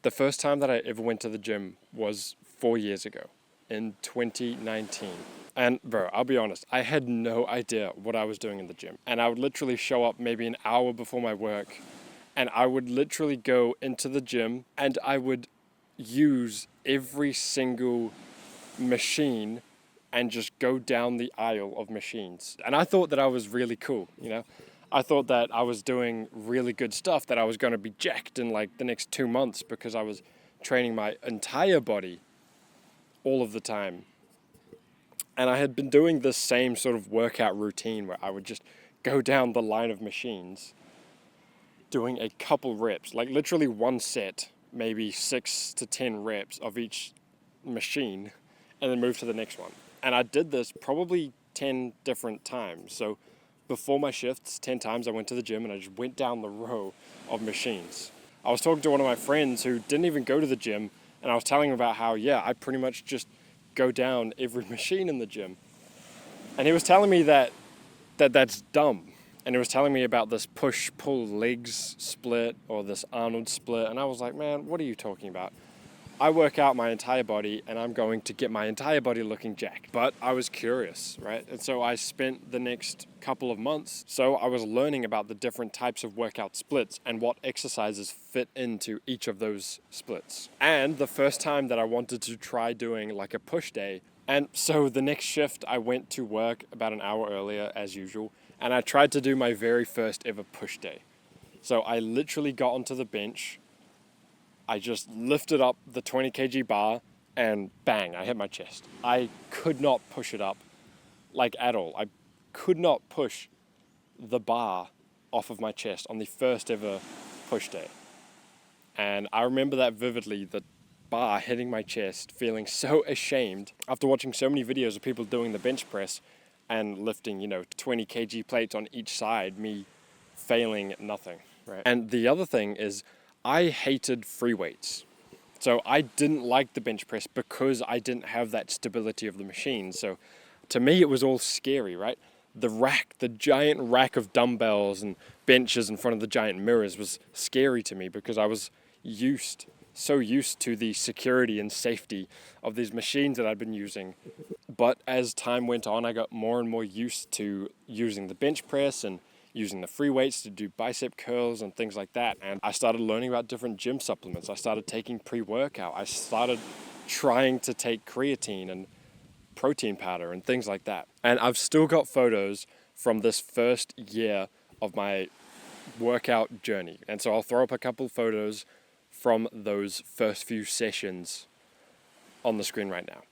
The first time that I ever went to the gym was 4 years ago in 2019. And bro, I'll be honest, I had no idea what I was doing in the gym. And I would literally show up maybe an hour before my work, and I would literally go into the gym and I would use every single machine and just go down the aisle of machines. And I thought that I was really cool, you know? I thought that I was doing really good stuff, that I was going to be jacked in like the next 2 months because I was training my entire body all of the time. And I had been doing this same sort of workout routine where I would just go down the line of machines doing a couple reps, like literally one set, maybe 6 to 10 reps of each machine, and then move to the next one. And I did this probably 10 different times. So before my shifts, 10 times I went to the gym and I just went down the row of machines. I was talking to one of my friends who didn't even go to the gym, and I was telling him about how, yeah, I pretty much just go down every machine in the gym. And he was telling me that's dumb. And he was telling me about this push-pull legs split or this Arnold split. And I was like, man, what are you talking about? I work out my entire body and I'm going to get my entire body looking jacked. But I was curious, right? And so I spent the next couple of months. So I was learning about the different types of workout splits and what exercises fit into each of those splits. And the first time that I wanted to try doing like a push day. And so the next shift I went to work about an hour earlier as usual. And I tried to do my very first ever push day. So I literally got onto the bench. I just lifted up the 20 kg bar and bang, I hit my chest. I could not push it up, like at all. I could not push the bar off of my chest on the first ever push day. And I remember that vividly, the bar hitting my chest, feeling so ashamed after watching so many videos of people doing the bench press and lifting, 20 kg plates on each side, me failing at nothing, right? And the other thing is, I hated free weights. So I didn't like the bench press because I didn't have that stability of the machine. So to me, it was all scary, right? The giant rack of dumbbells and benches in front of the giant mirrors was scary to me because I was so used to the security and safety of these machines that I'd been using. But as time went on, I got more and more used to using the bench press and using the free weights to do bicep curls and things like that. And I started learning about different gym supplements. I started taking pre-workout. I started trying to take creatine and protein powder and things like that. And I've still got photos from this first year of my workout journey. And so I'll throw up a couple photos from those first few sessions on the screen right now.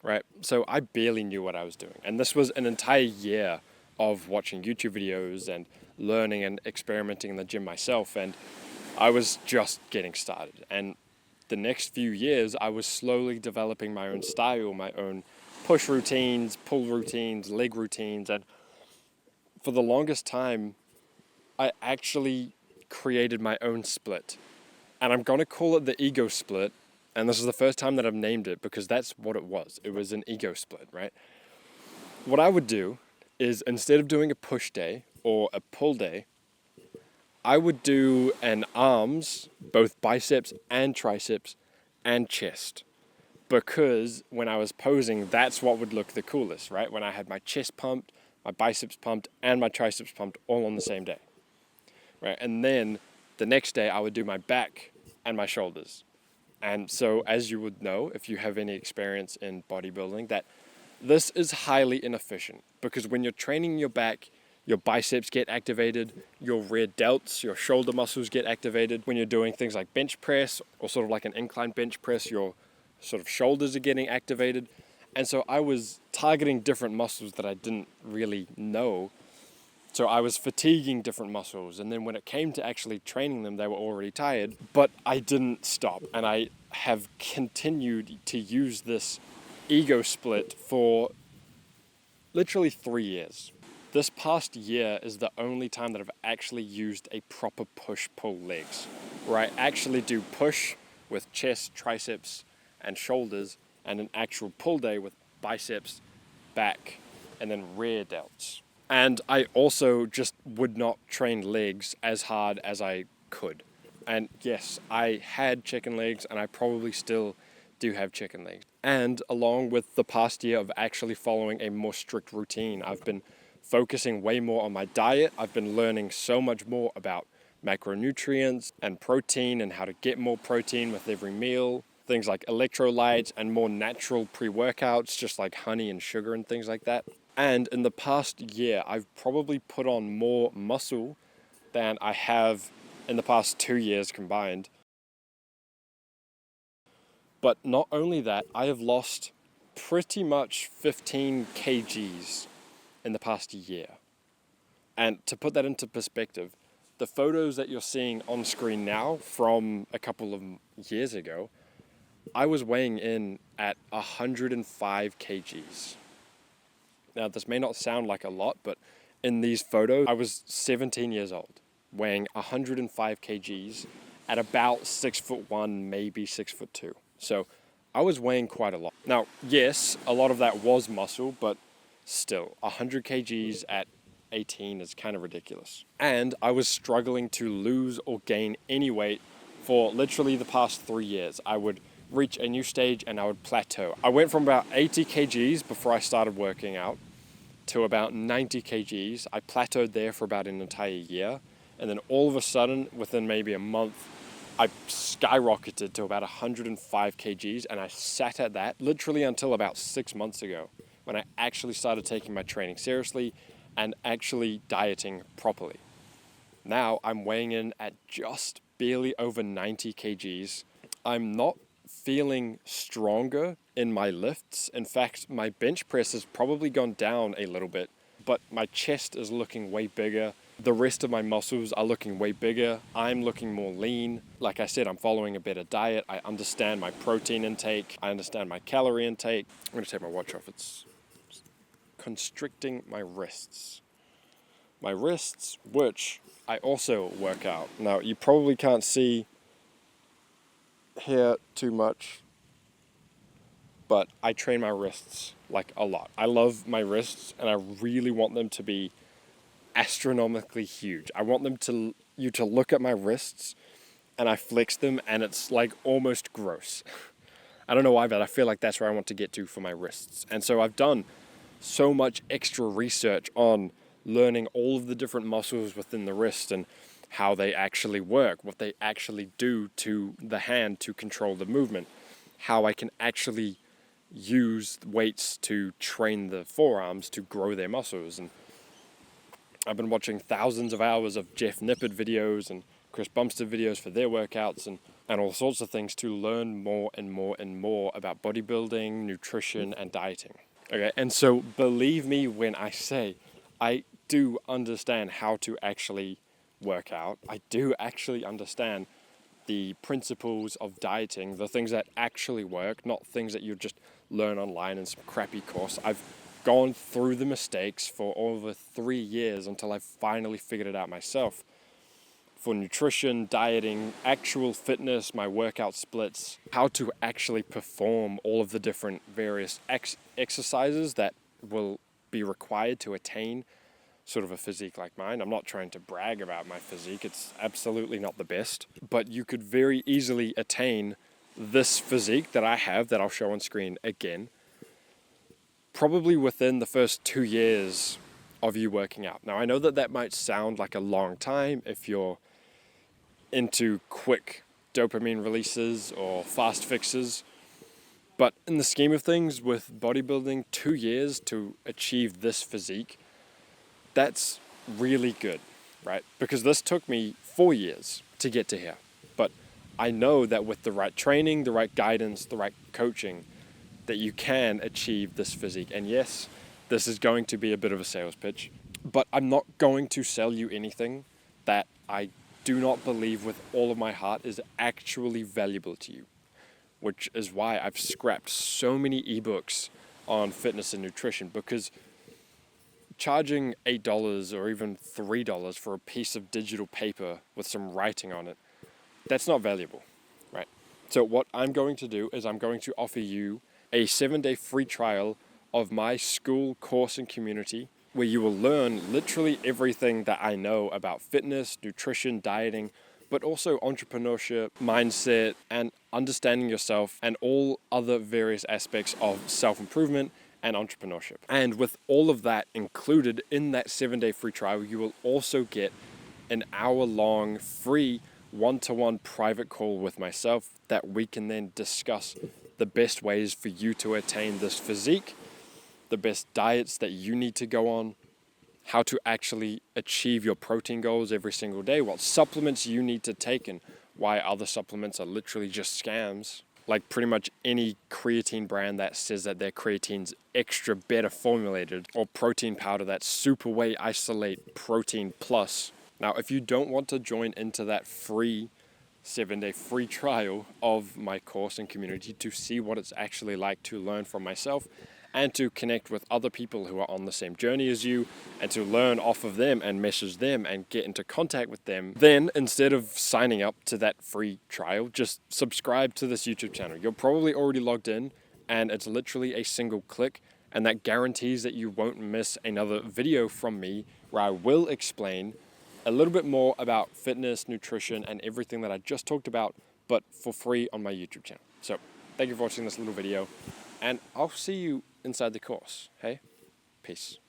Right? So I barely knew what I was doing. And this was an entire year of watching YouTube videos and learning and experimenting in the gym myself. And I was just getting started. And the next few years, I was slowly developing my own style, my own push routines, pull routines, leg routines. And for the longest time, I actually created my own split. And I'm going to call it the ego split. And this is the first time that I've named it because that's what it was. It was an ego split, right? What I would do is instead of doing a push day or a pull day, I would do an arms, both biceps and triceps and chest. Because when I was posing, that's what would look the coolest, right? When I had my chest pumped, my biceps pumped, and my triceps pumped all on the same day, right? And then the next day I would do my back and my shoulders. And so as you would know, if you have any experience in bodybuilding, that this is highly inefficient because when you're training your back, your biceps get activated, your rear delts, your shoulder muscles get activated. When you're doing things like bench press or sort of like an incline bench press, your sort of shoulders are getting activated. And so I was targeting different muscles that I didn't really know. So I was fatiguing different muscles. And then when it came to actually training them, they were already tired. But I didn't stop. And I have continued to use this ego split for literally 3 years. This past year is the only time that I've actually used a proper push-pull legs, where I actually do push with chest, triceps, and shoulders, and an actual pull day with biceps, back, and then rear delts. And I also just would not train legs as hard as I could. And yes, I had chicken legs, and I probably still do have chicken legs. And along with the past year of actually following a more strict routine, I've been focusing way more on my diet. I've been learning so much more about macronutrients and protein and how to get more protein with every meal. Things like electrolytes and more natural pre-workouts, just like honey and sugar and things like that. And in the past year, I've probably put on more muscle than I have in the past 2 years combined. But not only that, I have lost pretty much 15 kgs in the past year. And to put that into perspective, the photos that you're seeing on screen now from a couple of years ago, I was weighing in at 105 kgs. Now, this may not sound like a lot, but in these photos, I was 17 years old, weighing 105 kgs at about 6'1", maybe 6'2". So I was weighing quite a lot. Now, yes, a lot of that was muscle, but still, 100 kgs at 18 is kind of ridiculous. And I was struggling to lose or gain any weight for literally the past 3 years. I would reach a new stage and I would plateau. I went from about 80 kgs before I started working out to about 90 kgs. I plateaued there for about an entire year. And then all of a sudden, within maybe a month, I skyrocketed to about 105 kgs, and I sat at that literally until about 6 months ago when I actually started taking my training seriously and actually dieting properly. Now I'm weighing in at just barely over 90 kgs. I'm not feeling stronger in my lifts. In fact, my bench press has probably gone down a little bit, but my chest is looking way bigger. The rest of my muscles are looking way bigger. I'm looking more lean. Like I said, I'm following a better diet. I understand my protein intake. I understand my calorie intake. I'm going to take my watch off. It's constricting my wrists. My wrists, which I also work out. Now, you probably can't see here too much, but I train my wrists like a lot. I love my wrists, and I really want them to be astronomically huge. I want you to look at my wrists and I flex them and it's like almost gross. I don't know why, but I feel like that's where I want to get to for my wrists. And so I've done so much extra research on learning all of the different muscles within the wrist and how they actually work, what they actually do to the hand to control the movement, how I can actually use weights to train the forearms to grow their muscles. And I've been watching thousands of hours of Jeff Nippard videos and Chris Bumstead videos for their workouts and all sorts of things to learn more and more and more about bodybuilding, nutrition, and dieting. Okay, and so believe me when I say I do understand how to actually work out. I do actually understand the principles of dieting, the things that actually work, not things that you just learn online in some crappy course. I've gone through the mistakes for over 3 years until I finally figured it out myself. For nutrition, dieting, actual fitness, my workout splits, how to actually perform all of the different various exercises that will be required to attain sort of a physique like mine. I'm not trying to brag about my physique. It's absolutely not the best, but you could very easily attain this physique that I have that I'll show on screen again, probably within the first 2 years of you working out. Now, I know that might sound like a long time if you're into quick dopamine releases or fast fixes, but in the scheme of things with bodybuilding, 2 years to achieve this physique, that's really good, right? Because this took me 4 years to get to here. But I know that with the right training, the right guidance, the right coaching, that you can achieve this physique. And yes, this is going to be a bit of a sales pitch, but I'm not going to sell you anything that I do not believe with all of my heart is actually valuable to you, which is why I've scrapped so many ebooks on fitness and nutrition, because charging $8 or even $3 for a piece of digital paper with some writing on it, that's not valuable, right? So what I'm going to do is I'm going to offer you a 7-day free trial of my school course and community, where you will learn literally everything that I know about fitness, nutrition, dieting, but also entrepreneurship, mindset, and understanding yourself, and all other various aspects of self-improvement and entrepreneurship. And with all of that included in that 7-day free trial, you will also get an hour-long free one-to-one private call with myself that we can then discuss the best ways for you to attain this physique, the best diets that you need to go on, how to actually achieve your protein goals every single day, what supplements you need to take, and why other supplements are literally just scams. Like pretty much any creatine brand that says that their creatine's extra better formulated, or protein powder that's super whey isolate protein plus. Now, if you don't want to join into that free 7-day free trial of my course and community to see what it's actually like to learn from myself and to connect with other people who are on the same journey as you and to learn off of them and message them and get into contact with them, then instead of signing up to that free trial, just subscribe to this YouTube channel. You're probably already logged in, and it's literally a single click, and that guarantees that you won't miss another video from me where I will explain a little bit more about fitness, nutrition, and everything that I just talked about, but for free on my YouTube channel. So thank you for watching this little video, and I'll see you inside the course. Hey, peace.